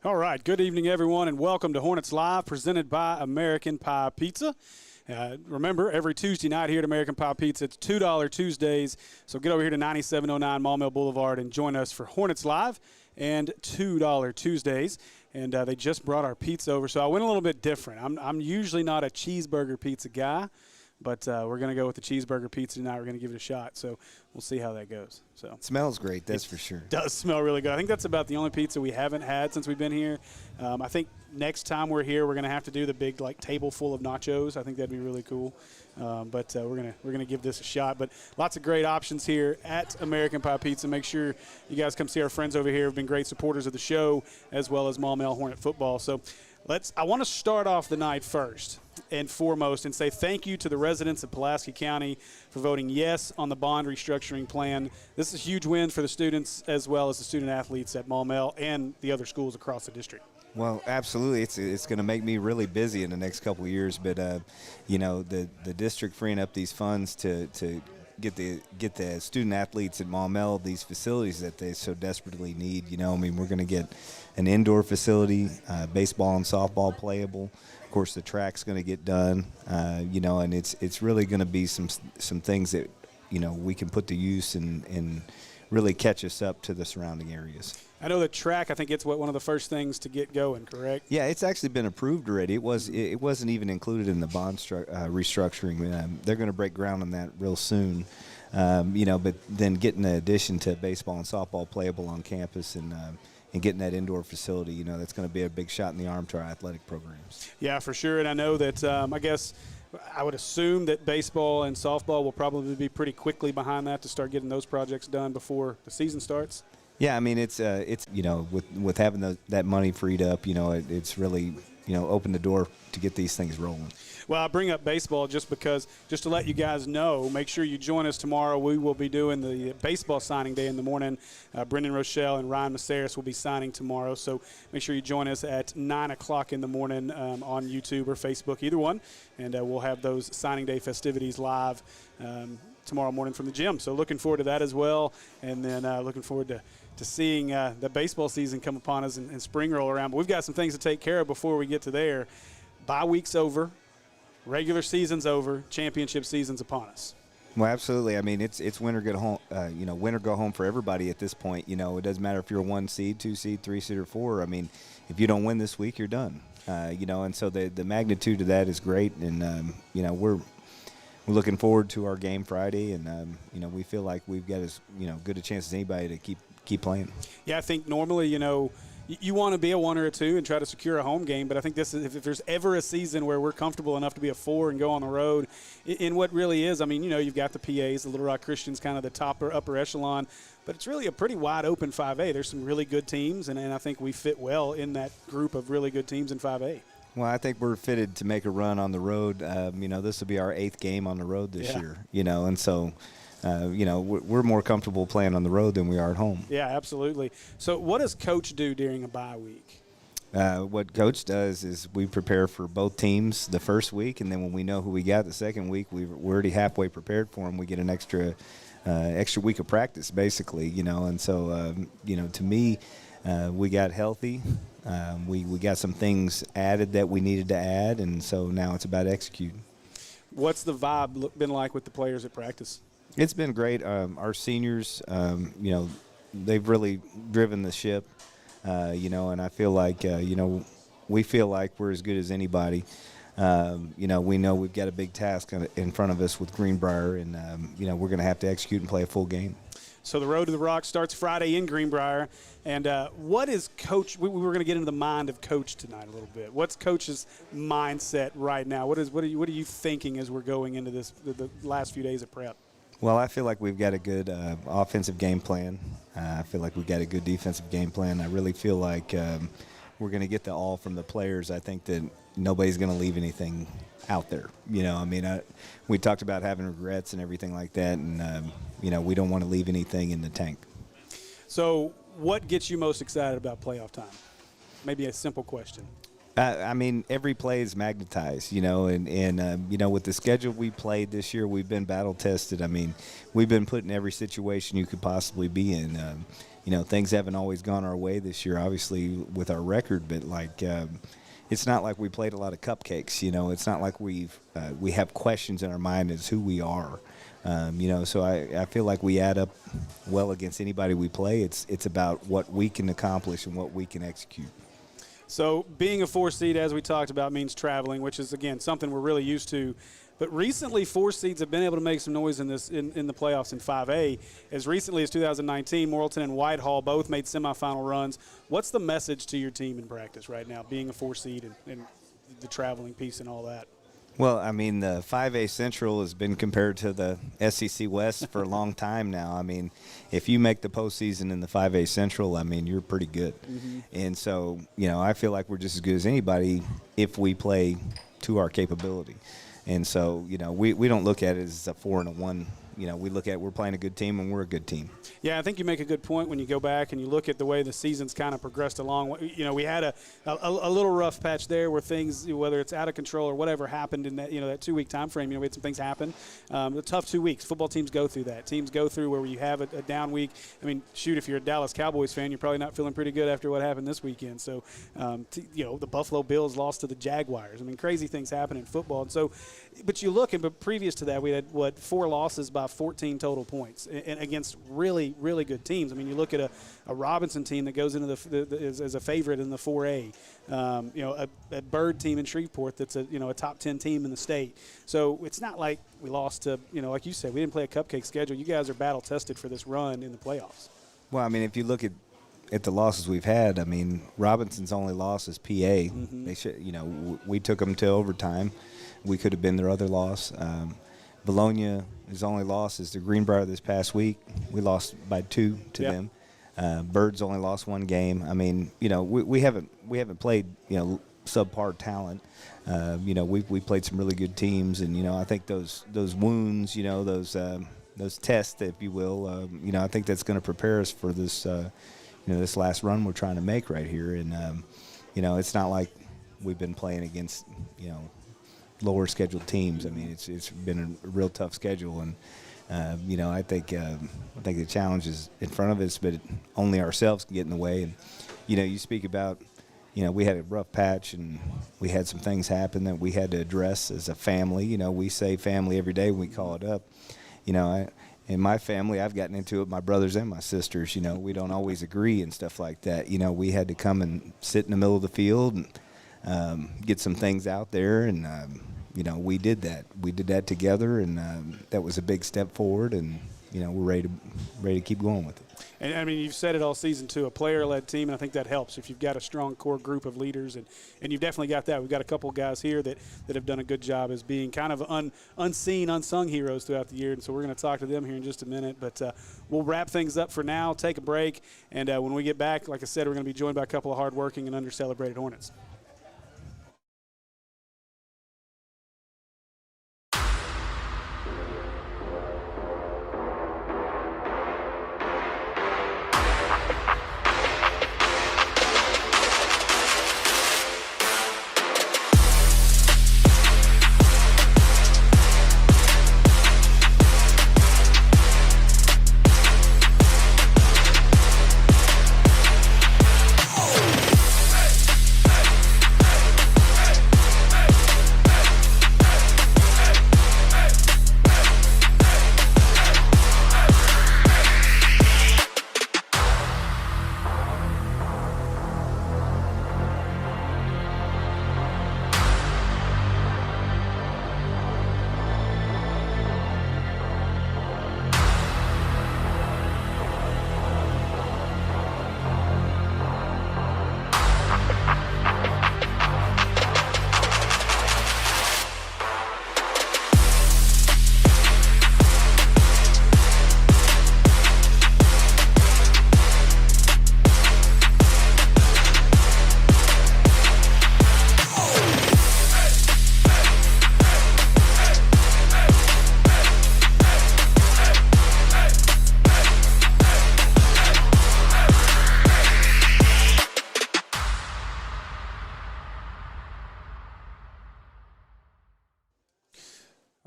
All right, good evening, everyone, and welcome to Hornets Live, presented by American Pie Pizza. Remember, every Tuesday night here at American Pie Pizza, it's $2 Tuesdays. So get over here to 9709 Maumelle Boulevard and join us for Hornets Live and $2 Tuesdays. And they just brought our pizza over, so I went a little bit different. I'm usually not a cheeseburger pizza guy, but we're going to go with the cheeseburger pizza tonight. We're going to give it a shot, so we'll see how that goes. So it smells great, that's for sure. It does smell really good. I think that's about the only pizza we haven't had since we've been here. I think next time we're here, we're going to have to do the big table full of nachos. I think that'd be really cool. But we're gonna give this a shot. But lots of great options here at American Pie Pizza. Make sure you guys come see our friends over here. Have been great supporters of the show as well as Maumelle Hornet football. So I want to start off the night first and foremost and say thank you to the residents of Pulaski County for voting yes on the bond restructuring plan. This is a huge win for the students as well as the student athletes at Maumelle and the other schools across the district. Well, absolutely. It's going to make me really busy in the next couple of years. But, the district freeing up these funds to get the student athletes at Maumelle these facilities that they so desperately need. We're going to get an indoor facility, baseball and softball playable. Of course, the track's going to get done, and it's really going to be some things that, we can put to use and really catch us up to the surrounding areas. I know the track, I think it's one of the first things to get going, correct? Yeah, it's actually been approved already. It wasn't even included in the bond restructuring. They're going to break ground on that real soon. But then getting the addition to baseball and softball playable on campus and getting that indoor facility, that's going to be a big shot in the arm to our athletic programs. Yeah, for sure. And I know that I would assume that baseball and softball will probably be pretty quickly behind that to start getting those projects done before the season starts. Yeah, it's with having that money freed up, it's really opened the door to get these things rolling. Well, I bring up baseball just to let you guys know, make sure you join us tomorrow. We will be doing the baseball signing day in the morning. Brendan Rochelle and Ryan Maceris will be signing tomorrow, so make sure you join us at 9 o'clock in the morning on YouTube or Facebook, either one, and we'll have those signing day festivities live tomorrow morning from the gym. So looking forward to that as well, and then looking forward to seeing the baseball season come upon us and spring roll around. But we've got some things to take care of before we get to there. Bye week's over, regular season's over, championship season's upon us. Well, absolutely. It's win or go home. Win or go home for everybody at this point. It doesn't matter if you're a 1 seed, 2 seed, 3 seed, or 4. If you don't win this week, you're done. And so the magnitude of that is great, and we're looking forward to our game Friday, and we feel like we've got as good a chance as anybody to keep playing. Yeah, I think normally, you want to be a 1 or a 2 and try to secure a home game, but I think this is if there's ever a season where we're comfortable enough to be a 4 and go on the road in what really is, you've got the PAs, the Little Rock Christians, kind of the top or upper echelon, but it's really a pretty wide open 5A. There's some really good teams, and I think we fit well in that group of really good teams in 5A. Well, I think we're fitted to make a run on the road. This will be our 8th game on the road this year, and so we're more comfortable playing on the road than we are at home. Yeah, absolutely. So what does Coach do during a bye week? What Coach does is we prepare for both teams the first week, and then when we know who we got the second week, we're already halfway prepared for them. We get an extra week of practice, basically, and so, to me, we got healthy. We got some things added that we needed to add, and so now it's about executing. What's the vibe been like with the players at practice? It's been great. Our seniors, they've really driven the ship, and I feel like, we feel like we're as good as anybody. We know we've got a big task in front of us with Greenbrier, and, we're going to have to execute and play a full game. So the Road to the Rock starts Friday in Greenbrier. And what is Coach – we were going to get into the mind of Coach tonight a little bit. What's Coach's mindset right now? What are you thinking as we're going into the last few days of prep? Well, I feel like we've got a good offensive game plan. I feel like we've got a good defensive game plan. I really feel like we're going to get the all from the players. I think that nobody's going to leave anything out there. We talked about having regrets and everything like that, and, we don't want to leave anything in the tank. So what gets you most excited about playoff time? Maybe a simple question. Every play is magnetized, and with the schedule we played this year, we've been battle tested. We've been put in every situation you could possibly be in. things haven't always gone our way this year, obviously, with our record, but it's not like we played a lot of cupcakes. It's not like we have questions in our mind as who we are. So I feel like we add up well against anybody we play. It's about what we can accomplish and what we can execute. So being a 4 seed, as we talked about, means traveling, which is, again, something we're really used to. But recently, 4 seeds have been able to make some noise in the playoffs in 5A. As recently as 2019, Morrilton and Whitehall both made semifinal runs. What's the message to your team in practice right now, being a 4 seed and the traveling piece and all that? Well, I mean, the 5A Central has been compared to the SEC West for a long time now. I mean, if you make the postseason in the 5A Central, I mean, you're pretty good. Mm-hmm. And so, I feel like we're just as good as anybody if we play to our capability. And so, we don't look at it as a 4-1. We look at we're playing a good team and we're a good team. Yeah, I think you make a good point when you go back and you look at the way the season's kind of progressed along. We had a little rough patch there where things, whether it's out of control or whatever happened in that, that 2-week time frame, we had some things happen. A tough 2 weeks. Football teams go through that. Teams go through where you have a down week. I mean, shoot, if you're a Dallas Cowboys fan, you're probably not feeling pretty good after what happened this weekend. So, the Buffalo Bills lost to the Jaguars. I mean, crazy things happen in football. And so, but you look, but previous to that, we had, 4 losses by 14 total points and against really, really good teams. I mean, you look at a Robinson team that goes into as a favorite in the 4A, a Bird team in Shreveport that's a top 10 team in the state. So it's not like we lost to, like you said, we didn't play a cupcake schedule. You guys are battle tested for this run in the playoffs. Well, I mean, if you look at the losses we've had, I mean, Robinson's only loss is PA. Mm-hmm. They should, we took them to overtime. We could have been their other loss. Bologna, his only loss is to Greenbrier this past week. We lost by 2 to them. Bird's only lost 1 game. I mean, we haven't played subpar talent. We played some really good teams, and I think those wounds, those tests, if you will, I think that's going to prepare us for this this last run we're trying to make right here. And it's not like we've been playing against lower scheduled teams. I mean, it's been a real tough schedule, and I think the challenge is in front of us, but only ourselves can get in the way. And you speak about we had a rough patch and we had some things happen that we had to address as a family. We say family every day when we call it up. In my family, I've gotten into it with my brothers and my sisters. We don't always agree and stuff like that. We had to come and sit in the middle of the field and get some things out there, and we did that. We did that together, and that was a big step forward. And we're ready to keep going with it. And I mean, you've said it all season too, a player-led team, and I think that helps if you've got a strong core group of leaders, and you've definitely got that. We've got a couple of guys here that have done a good job as being kind of unseen, unsung heroes throughout the year, and so we're going to talk to them here in just a minute. But we'll wrap things up for now, take a break, and when we get back, like I said, we're going to be joined by a couple of hardworking and under-celebrated Hornets.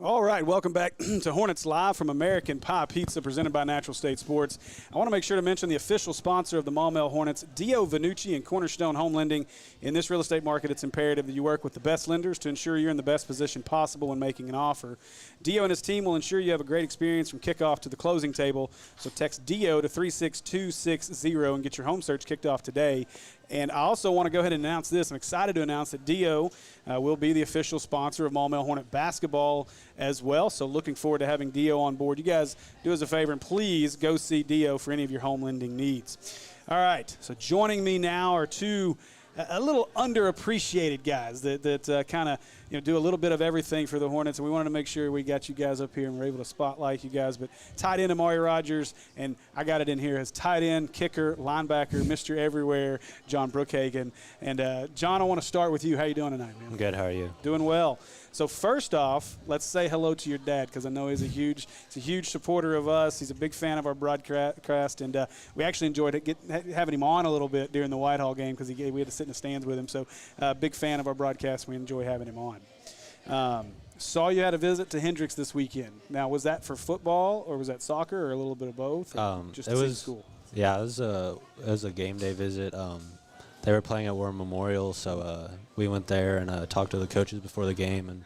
All right, welcome back to Hornets Live from American Pie Pizza, presented by Natural State Sports. I want to make sure to mention the official sponsor of the Maumelle Hornets, Dio Vanucci and Cornerstone Home Lending. In this real estate market, it's imperative that you work with the best lenders to ensure you're in the best position possible when making an offer. Dio and his team will ensure you have a great experience from kickoff to the closing table. So text Dio to 36260 and get your home search kicked off today. And I also want to go ahead and announce this. I'm excited to announce that Dio will be the official sponsor of Maumelle Hornet basketball as well. So looking forward to having Dio on board. You guys do us a favor and please go see Dio for any of your home lending needs. All right, so joining me now are two a little underappreciated guys that kind of do a little bit of everything for the Hornets, and we wanted to make sure we got you guys up here and we're able to spotlight you guys. But tight end Amarie Rogers, and I got it in here as tight end, kicker, linebacker, Mr. Everywhere, John Bruchhagen. And John, I want to start with you. How you doing tonight, man? I'm good. How are you? Doing well. So first off, let's say hello to your dad, because I know he's a huge supporter of us. He's a big fan of our broadcast, and we actually enjoyed having him on a little bit during the Whitehall game because we had to sit in the stands with him. So big fan of our broadcast. We enjoy having him on. Saw you had a visit to Hendricks this weekend. Now, was that for football or was that soccer or a little bit of both? Just to see school? Yeah, it was a game day visit. They were playing at War Memorial, so we went there and talked to the coaches before the game and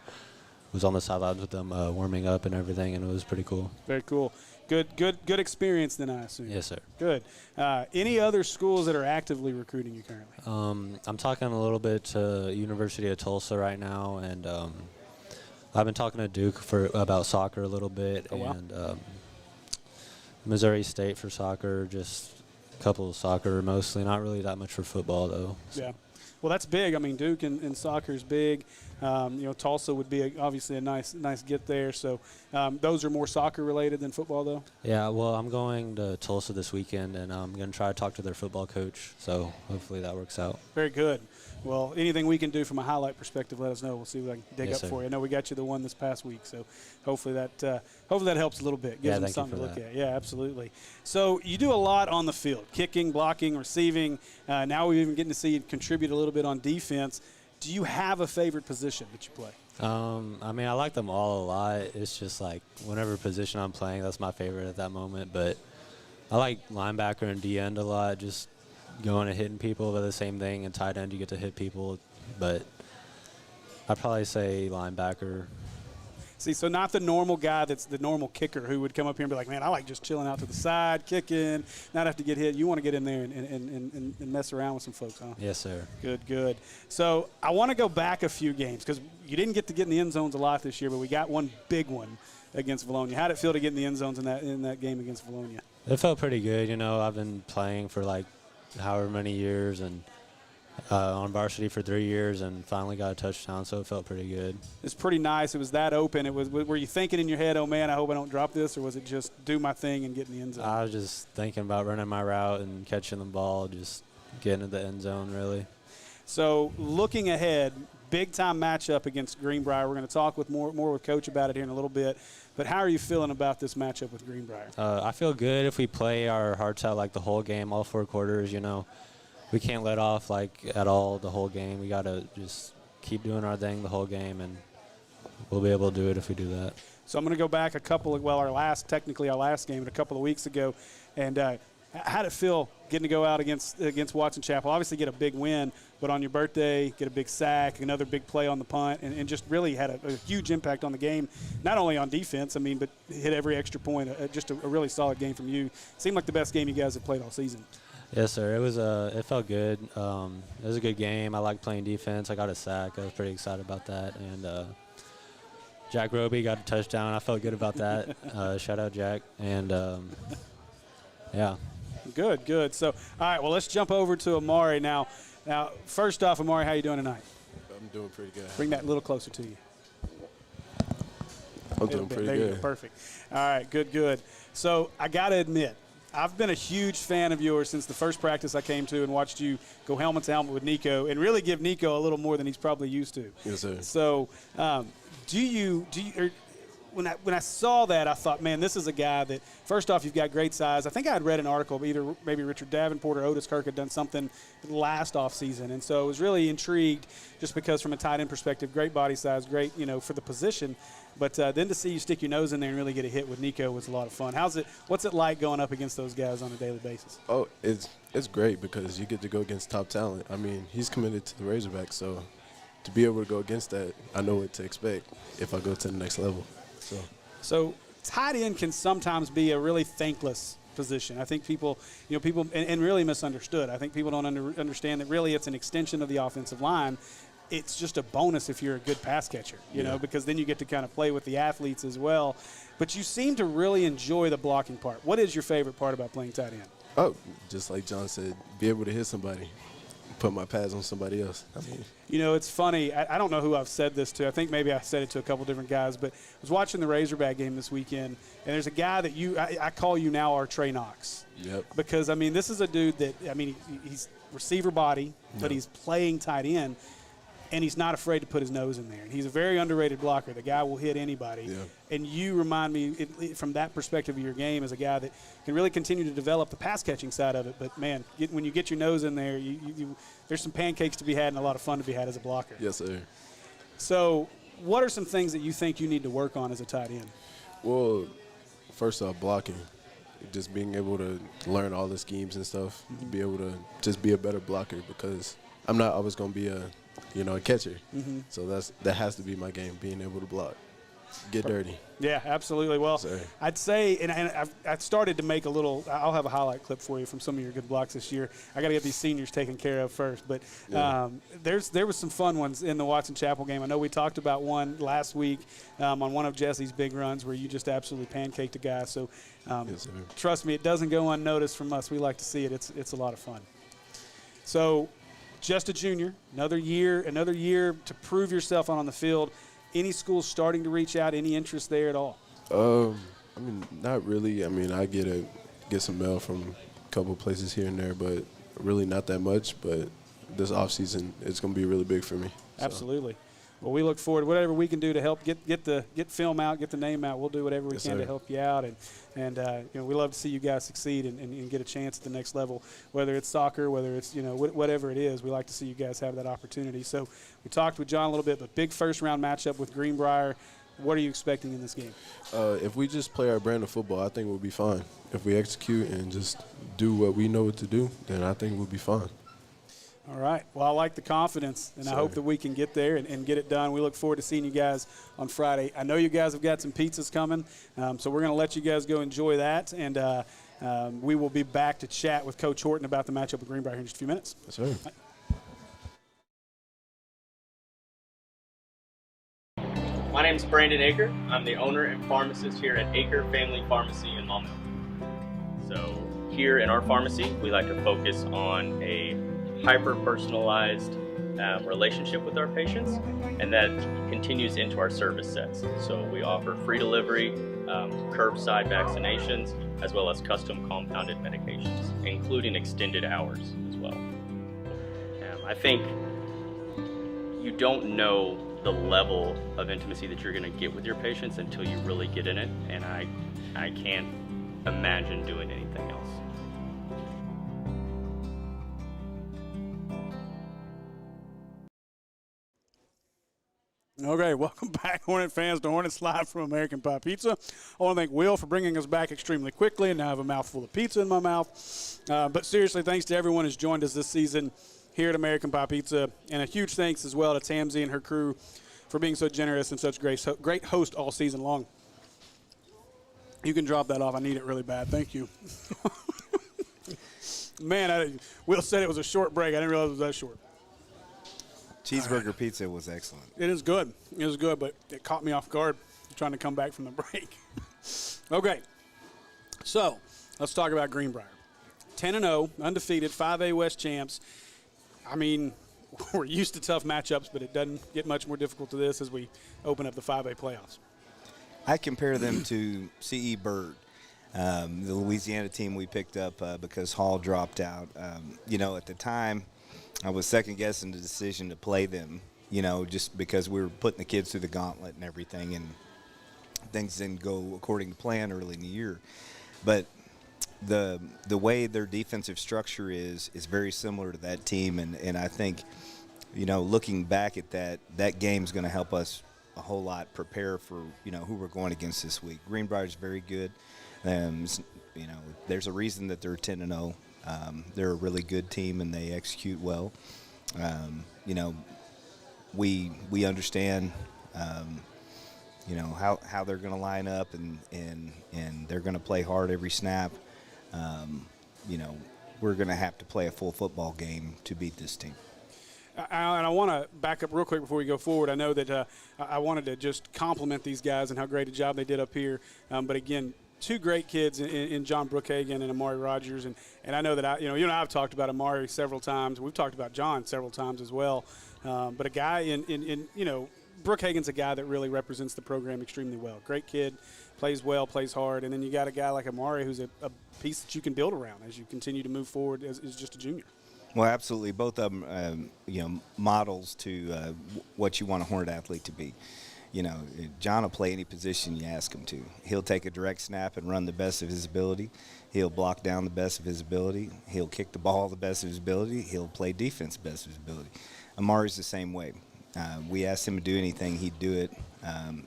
was on the sidelines with them warming up and everything, and it was pretty cool. Very cool. Good experience then, I assume. Yes, sir. Good. Any other schools that are actively recruiting you currently? I'm talking a little bit to University of Tulsa right now, and I've been talking to Duke about soccer a little bit, and Missouri State for soccer, just a couple of soccer mostly, not really that much for football though. So. Yeah. Well, that's big. I mean, Duke and soccer is big. Tulsa would be obviously a nice get there. So those are more soccer related than football, though. Yeah. Well, I'm going to Tulsa this weekend, and I'm going to try to talk to their football coach. So hopefully that works out. Very good. Well, anything we can do from a highlight perspective, let us know. We'll see what I can dig up for you. I know we got you the one this past week, so hopefully that helps a little bit. Gives them something to look at. Yeah, absolutely. So you do a lot on the field: kicking, blocking, receiving. Now we're even getting to see you contribute a little bit on defense. Do you have a favorite position that you play? I mean, I like them all a lot. It's just like whatever position I'm playing, that's my favorite at that moment. But I like linebacker and D end a lot. Just going and hitting people, but the same thing. In tight end, you get to hit people. But I'd probably say linebacker. See, so not the normal guy that's the normal kicker who would come up here and be like, man, I like just chilling out to the side, kicking, not have to get hit. You want to get in there and mess around with some folks, huh? Yes, sir. Good. So I want to go back a few games because you didn't get to get in the end zones a lot this year, but we got one big one against Valonia. How did it feel to get in the end zones in that game against Valonia? It felt pretty good. I've been playing for like however many years and on varsity for 3 years and finally got a touchdown, so it felt pretty good. It's pretty nice. It was that open. Were you thinking in your head, oh, man, I hope I don't drop this, or was it just do my thing and get in the end zone? I was just thinking about running my route and catching the ball, just getting in the end zone, really. So looking ahead, big-time matchup against Greenbrier. We're going to talk more with Coach about it here in a little bit. But how are you feeling about this matchup with Greenbrier? I feel good if we play our hearts out like the whole game, all 4 quarters, We can't let off like at all the whole game. We got to just keep doing our thing the whole game, and we'll be able to do it if we do that. So I'm going to go back our last game a couple of weeks ago. And how did it feel getting to go out against Watson Chapel? Obviously get a big win, but on your birthday, get a big sack, another big play on the punt, and just really had a huge impact on the game, not only on defense, but hit every extra point. Just a really solid game from you. Seemed like the best game you guys have played all season. Yes, sir. It felt good. It was a good game. I like playing defense. I got a sack. I was pretty excited about that. And Jack Roby got a touchdown. I felt good about that. Shout out Jack. And, yeah. Good. So, all right, well, let's jump over to Amarie now. Now, first off, Amarie, how you doing tonight? I'm doing pretty good. Bring that a little closer to you. I'm doing pretty there good. You go. Perfect. All right, good. So I got to admit, I've been a huge fan of yours since the first practice I came to and watched you go helmet to helmet with Nico and really give Nico a little more than he's probably used to. Yes, sir. So when I saw that, I thought, man, this is a guy that, first off, you've got great size. I think I had read an article, either maybe Richard Davenport or Otis Kirk had done something last offseason. And so I was really intrigued just because from a tight end perspective, great body size, great, for the position. But then to see you stick your nose in there and really get a hit with Nico was a lot of fun. What's it like going up against those guys on a daily basis? Oh, it's great because you get to go against top talent. I mean, he's committed to the Razorbacks, so to be able to go against that, I know what to expect if I go to the next level. So tight end can sometimes be a really thankless position. I think people, and really misunderstood. I think people don't understand that really it's an extension of the offensive line. It's just a bonus if you're a good pass catcher, you know, because then you get to kind of play with the athletes as well. But you seem to really enjoy the blocking part. What is your favorite part about playing tight end? Oh, just like John said, be able to hit somebody, put my pads on somebody else. I mean, it's funny. I don't know who I've said this to. I think maybe I said it to a couple different guys, but I was watching the Razorback game this weekend, and there's a guy that I call you now our Trey Knox. Yep. Because, this is a dude that, he's receiver body, but he's playing tight end. And he's not afraid to put his nose in there. And he's a very underrated blocker. The guy will hit anybody. Yeah. And you remind me, from that perspective of your game, as a guy that can really continue to develop the pass-catching side of it. But, man, when you get your nose in there, there's some pancakes to be had and a lot of fun to be had as a blocker. Yes, sir. So what are some things that you think you need to work on as a tight end? Well, first off, blocking. Just being able to learn all the schemes and stuff, be able to just be a better blocker because I'm not always going to be a catcher. So that has to be my game, being able to block, get dirty. Yeah, absolutely. Well, I'd say, and I've started to make I'll have a highlight clip for you from some of your good blocks this year. I got to get these seniors taken care of first. But there was some fun ones in the Watson Chapel game. I know we talked about one last week on one of Jesse's big runs where you just absolutely pancaked a guy. So trust me, it doesn't go unnoticed from us. We like to see it. It's a lot of fun. So just a junior, another year to prove yourself on the field. Any schools starting to reach out? Any interest there at all? Not really. I get some mail from a couple of places here and there, but really not that much. But this offseason, it's going to be really big for me. Absolutely. Well, we look forward to whatever we can do to help get film out, get the name out. We'll do whatever we can to help you out, and we love to see you guys succeed and get a chance at the next level, whether it's soccer, whether it's whatever it is. We like to see you guys have that opportunity. So we talked with John a little bit, but big first round matchup with Greenbrier. What are you expecting in this game? If we just play our brand of football, I think we'll be fine. If we execute and just do what we know what to do, then I think we'll be fine. All right. Well, I like the confidence, and I hope that we can get there and get it done. We look forward to seeing you guys on Friday. I know you guys have got some pizzas coming, so we're going to let you guys go enjoy that, and we will be back to chat with Coach Horton about the matchup with Greenbrier here in just a few minutes. Yes, sir. My name is Brandon Aker. I'm the owner and pharmacist here at Aker Family Pharmacy in Maumelle. So here in our pharmacy, we like to focus on a hyper-personalized relationship with our patients, and that continues into our service sets. So we offer free delivery, curbside vaccinations, as well as custom compounded medications, including extended hours as well. I think you don't know the level of intimacy that you're going to get with your patients until you really get in it, and I can't imagine doing anything else. Okay, welcome back, Hornet fans, to Hornets Live from American Pie Pizza. I want to thank Will for bringing us back extremely quickly, and now I have a mouthful of pizza in my mouth. But seriously, thanks to everyone who's joined us this season here at American Pie Pizza, and a huge thanks as well to Tamsy and her crew for being so generous and such great host all season long. You can drop that off. I need it really bad. Thank you. Man, Will said it was a short break. I didn't realize it was that short. Cheeseburger pizza was excellent. It is good. It was good, but it caught me off guard trying to come back from the break. Okay, so let's talk about Greenbrier. 10-0, undefeated, 5A West champs. We're used to tough matchups, but it doesn't get much more difficult to this as we open up the 5A playoffs. I compare them to C.E. Bird, the Louisiana team we picked up because Hall dropped out. At the time, I was second-guessing the decision to play them, just because we were putting the kids through the gauntlet and everything. things didn't go according to plan early in the year. But the way their defensive structure is very similar to that team, and I think, looking back at that game's going to help us a whole lot prepare for, who we're going against this week. Greenbrier is very good. There's a reason that they're 10-0. They're a really good team, and they execute well. We understand, how they're going to line up, and they're going to play hard every snap. We're going to have to play a full football game to beat this team. And I want to back up real quick before we go forward. I know that I wanted to just compliment these guys and how great a job they did up here. But again, two great kids in John Bruchhagen and Amarie Rogers. And I know that I've talked about Amarie several times. We've talked about John several times as well. But a guy Bruchhagen's a guy that really represents the program extremely well. Great kid, plays well, plays hard. And then you got a guy like Amarie who's a piece that you can build around as you continue to move forward as just a junior. Well, absolutely. Both of them, models to what you want a Hornet athlete to be. John will play any position you ask him to. He'll take a direct snap and run the best of his ability. He'll block down the best of his ability. He'll kick the ball the best of his ability. He'll play defense the best of his ability. Amarie's the same way. We asked him to do anything, he'd do it.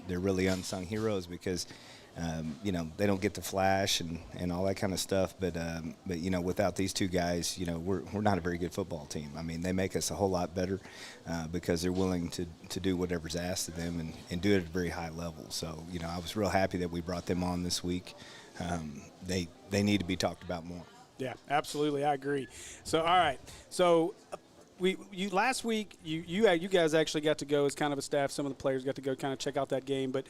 They're really unsung heroes because they don't get to flash and all that kind of stuff. But without these two guys, we're not a very good football team. I mean, they make us a whole lot better because they're willing to do whatever's asked of them and do it at a very high level. So, I was real happy that we brought them on this week. They need to be talked about more. Yeah, absolutely. I agree. So, all right. So, last week you guys actually got to go as kind of a staff. Some of the players got to go kind of check out that game. But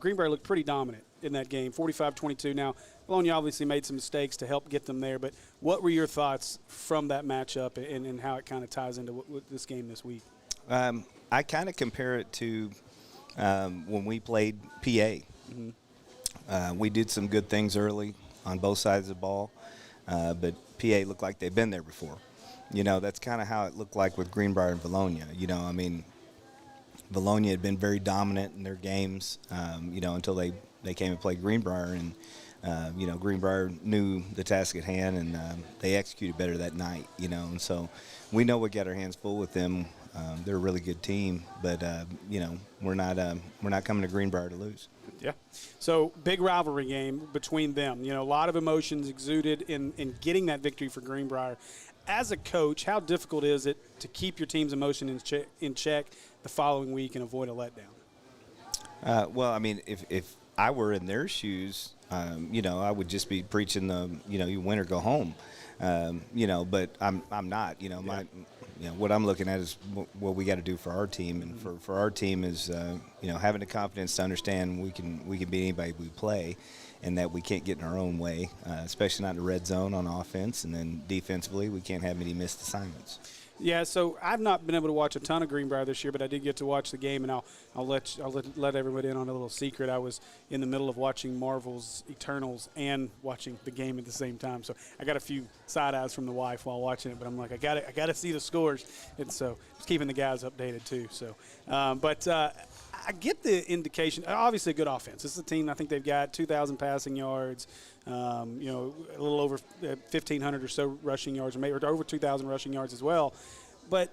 Greenbrier looked pretty dominant in that game, 45-22. Now Bologna obviously made some mistakes to help get them there. But what were your thoughts from that matchup and how it kind of ties into this game this week? I kind of compare it to when we played PA. Mm-hmm. We did some good things early on both sides of the ball, but PA looked like they've been there before. That's kind of how it looked like with Greenbrier and Bologna. Bologna had been very dominant in their games, until they came and played Greenbrier. And, Greenbrier knew the task at hand, and they executed better that night, And so we know we got our hands full with them. They're a really good team, but, we're not coming to Greenbrier to lose. Yeah. So big rivalry game between them. A lot of emotions exuded in getting that victory for Greenbrier. As a coach, how difficult is it to keep your team's emotion in check the following week and avoid a letdown? Well, I mean, if I were in their shoes, I would just be preaching you win or go home. But I'm not. What I'm looking at is what we got to do for our team, and for our team is having the confidence to understand we can beat anybody we play, and that we can't get in our own way, especially not in the red zone on offense, and then defensively we can't have any missed assignments. Yeah, so I've not been able to watch a ton of Greenbrier this year, but I did get to watch the game, and I'll let everybody in on a little secret. I was in the middle of watching Marvel's Eternals and watching the game at the same time, so I got a few side eyes from the wife while watching it. But I'm like, I got to see the scores, and so just keeping the guys updated too. So, I get the indication. Obviously, a good offense. This is a team. I think they've got 2,000 passing yards. A little over 1,500 or so rushing yards, or over 2,000 rushing yards as well. But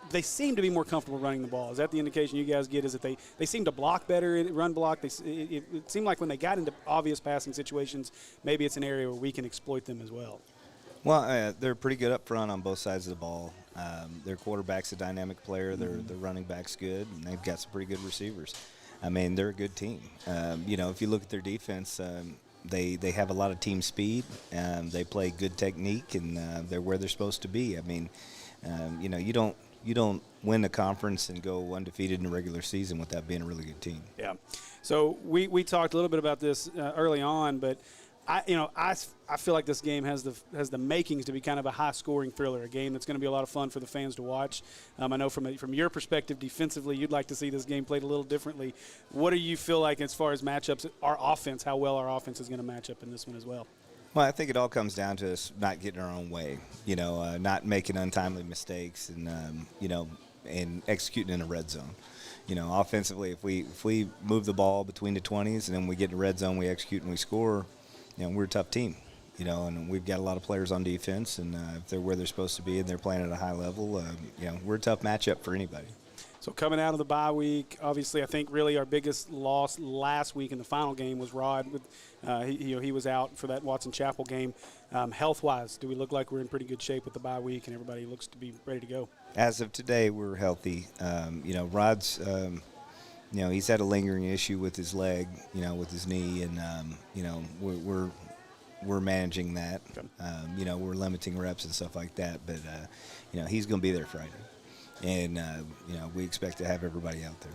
they seem to be more comfortable running the ball. Is that the indication you guys get? Is that they seem to block better, run block? It seemed like when they got into obvious passing situations, maybe it's an area where we can exploit them as well. Well, they're pretty good up front on both sides of the ball. Their quarterback's a dynamic player. Their running back's good, and they've got some pretty good receivers. I mean, they're a good team. If you look at their defense, they have a lot of team speed. They play good technique, and they're where they're supposed to be. I mean, you don't win the conference and go undefeated in the regular season without being a really good team. Yeah. So we talked a little bit about this early on, but I feel like this game has the makings to be kind of a high-scoring thriller, a game that's going to be a lot of fun for the fans to watch. I know from your perspective defensively, you'd like to see this game played a little differently. What do you feel like as far as matchups, our offense, how well our offense is going to match up in this one as well? Well, I think it all comes down to us not getting our own way, not making untimely mistakes. And, and executing in a red zone. You know, offensively, if we move the ball between the 20s and then we get in the red zone, we execute and we score, you know, we're a tough team. You know, and we've got a lot of players on defense, and if they're where they're supposed to be and they're playing at a high level, you know, we're a tough matchup for anybody. So coming out of the bye week, obviously I think really our biggest loss last week in the final game was Rod. He was out for that Watson Chapel game. Health-wise, do we look like we're in pretty good shape with the bye week and everybody looks to be ready to go? As of today, we're healthy. You know, Rod's, you know, he's had a lingering issue with his leg, you know, with his knee, and, you know, we're managing that. Okay. You know, we're limiting reps and stuff like that, but, you know, he's going to be there Friday. And, you know, we expect to have everybody out there.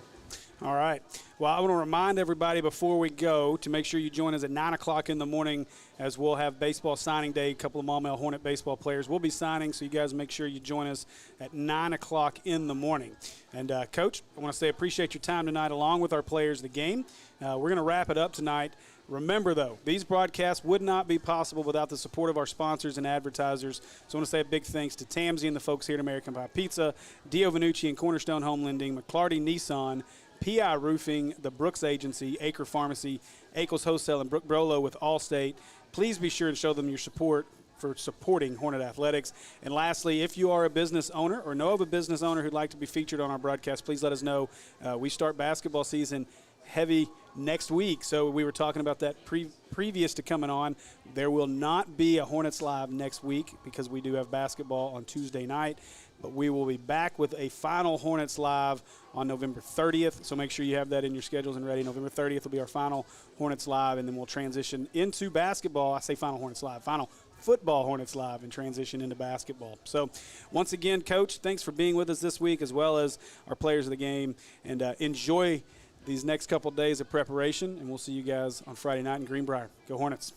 All right. Well, I want to remind everybody before we go to make sure you join us at 9 o'clock in the morning as we'll have baseball signing day. A couple of Maumelle Hornet baseball players will be signing, so you guys make sure you join us at 9 o'clock in the morning. And, Coach, I want to say appreciate your time tonight along with our players of the game. We're going to wrap it up tonight. Remember, though, these broadcasts would not be possible without the support of our sponsors and advertisers. So I want to say a big thanks to Tamsy and the folks here at American Pie Pizza, Dio Vanucci and Cornerstone Home Lending, McClarty Nissan, PI Roofing, the Brooks Agency, Acre Pharmacy, Akles Wholesale, and Brooke Brolo with Allstate. Please be sure to show them your support for supporting Hornet Athletics. And lastly, if you are a business owner or know of a business owner who'd like to be featured on our broadcast, please let us know. We start basketball season heavy next week. So we were talking about that previous to coming on. There will not be a Hornets Live next week because we do have basketball on Tuesday night. But we will be back with a final Hornets Live on November 30th. So make sure you have that in your schedules and ready. November 30th will be our final Hornets Live, and then we'll transition into basketball. I say final Hornets Live, final football Hornets Live, and transition into basketball. So once again, Coach, thanks for being with us this week, as well as our players of the game. And enjoy these next couple days of preparation, and we'll see you guys on Friday night in Greenbrier. Go Hornets.